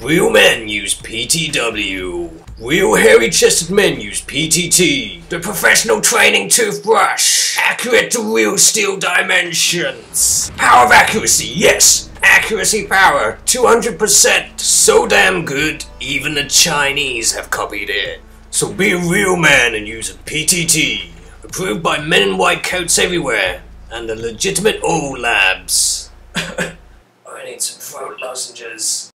Real men use PTW. Real hairy-chested men use PTT. The professional training toothbrush. Accurate to real steel dimensions. Power of accuracy, yes! Accuracy power, 200%. So damn good, even the Chinese have copied it. So be a real man and use a PTT. Approved by men in white coats everywhere. And the legitimate old labs. I need some throat lozenges.